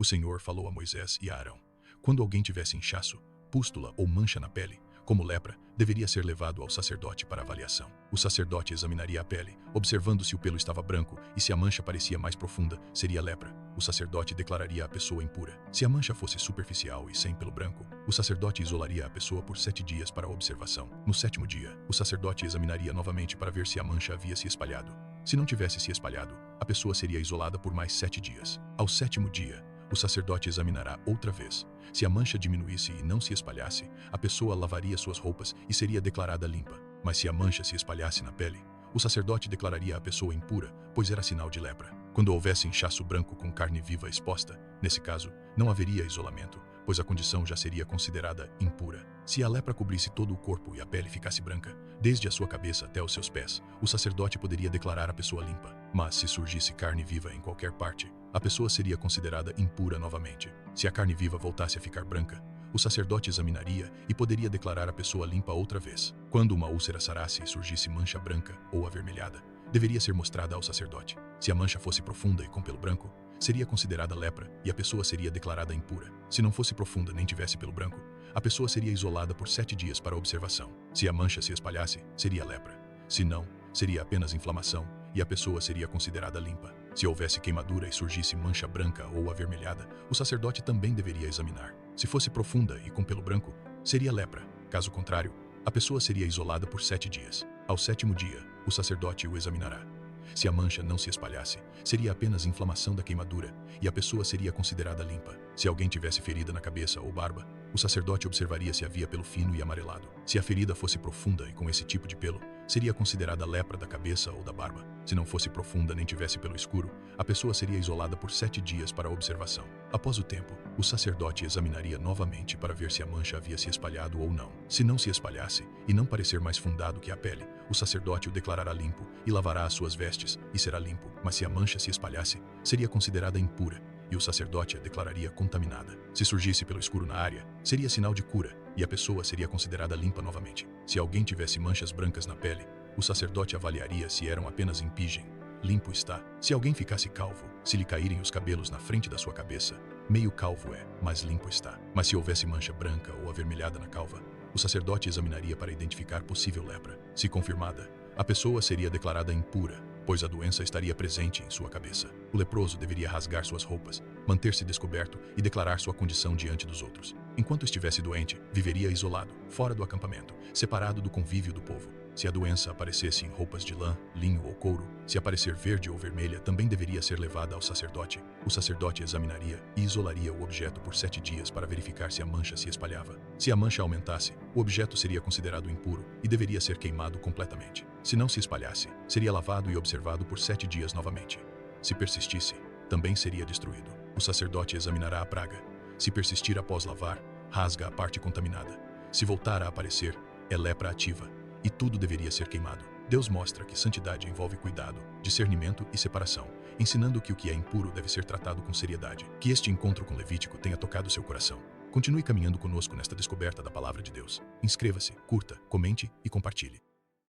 O Senhor falou a Moisés e a Arão: quando alguém tivesse inchaço, pústula ou mancha na pele, como lepra, deveria ser levado ao sacerdote para avaliação. O sacerdote examinaria a pele, observando se o pelo estava branco e se a mancha parecia mais profunda, seria lepra. O sacerdote declararia a pessoa impura. Se a mancha fosse superficial e sem pelo branco, o sacerdote isolaria a pessoa por 7 dias para observação. No 7º dia, o sacerdote examinaria novamente para ver se a mancha havia se espalhado. Se não tivesse se espalhado, a pessoa seria isolada por mais 7 dias. Ao 7º dia, o sacerdote examinará outra vez. Se a mancha diminuísse e não se espalhasse, a pessoa lavaria suas roupas e seria declarada limpa. Mas se a mancha se espalhasse na pele, o sacerdote declararia a pessoa impura, pois era sinal de lepra. Quando houvesse inchaço branco com carne viva exposta, nesse caso, não haveria isolamento, pois a condição já seria considerada impura. Se a lepra cobrisse todo o corpo e a pele ficasse branca, desde a sua cabeça até os seus pés, o sacerdote poderia declarar a pessoa limpa. Mas se surgisse carne viva em qualquer parte, a pessoa seria considerada impura novamente. Se a carne viva voltasse a ficar branca, o sacerdote examinaria e poderia declarar a pessoa limpa outra vez. Quando uma úlcera sarasse e surgisse mancha branca ou avermelhada, deveria ser mostrada ao sacerdote. Se a mancha fosse profunda e com pelo branco, seria considerada lepra e a pessoa seria declarada impura. Se não fosse profunda nem tivesse pelo branco, a pessoa seria isolada por 7 dias para observação. Se a mancha se espalhasse, seria lepra. Se não, seria apenas inflamação e a pessoa seria considerada limpa. Se houvesse queimadura e surgisse mancha branca ou avermelhada, o sacerdote também deveria examinar. Se fosse profunda e com pelo branco, seria lepra. Caso contrário, a pessoa seria isolada por 7 dias. Ao 7º dia, o sacerdote o examinará. Se a mancha não se espalhasse, seria apenas inflamação da queimadura e a pessoa seria considerada limpa. Se alguém tivesse ferida na cabeça ou barba, o sacerdote observaria se havia pelo fino e amarelado. Se a ferida fosse profunda e com esse tipo de pelo, seria considerada lepra da cabeça ou da barba. Se não fosse profunda nem tivesse pelo escuro, a pessoa seria isolada por 7 dias para observação. Após o tempo, o sacerdote examinaria novamente para ver se a mancha havia se espalhado ou não. Se não se espalhasse e não parecer mais fundado que a pele, o sacerdote o declarará limpo e lavará as suas vestes e será limpo. Mas se a mancha se espalhasse, seria considerada impura e o sacerdote a declararia contaminada. Se surgisse pelo escuro na área, seria sinal de cura e a pessoa seria considerada limpa novamente. Se alguém tivesse manchas brancas na pele, o sacerdote avaliaria se eram apenas em pigem. Limpo está. Se alguém ficasse calvo, se lhe caírem os cabelos na frente da sua cabeça, meio calvo é, mas limpo está. Mas se houvesse mancha branca ou avermelhada na calva, o sacerdote examinaria para identificar possível lepra. Se confirmada, a pessoa seria declarada impura, pois a doença estaria presente em sua cabeça. O leproso deveria rasgar suas roupas, manter-se descoberto e declarar sua condição diante dos outros. Enquanto estivesse doente, viveria isolado, fora do acampamento, separado do convívio do povo. Se a doença aparecesse em roupas de lã, linho ou couro, se aparecer verde ou vermelha, também deveria ser levada ao sacerdote. O sacerdote examinaria e isolaria o objeto por 7 dias para verificar se a mancha se espalhava. Se a mancha aumentasse, o objeto seria considerado impuro e deveria ser queimado completamente. Se não se espalhasse, seria lavado e observado por 7 dias novamente. Se persistisse, também seria destruído. O sacerdote examinará a praga. Se persistir após lavar, rasga a parte contaminada. Se voltar a aparecer, é lepra ativa e tudo deveria ser queimado. Deus mostra que santidade envolve cuidado, discernimento e separação, ensinando que o que é impuro deve ser tratado com seriedade. Que este encontro com Levítico tenha tocado seu coração. Continue caminhando conosco nesta descoberta da palavra de Deus. Inscreva-se, curta, comente e compartilhe.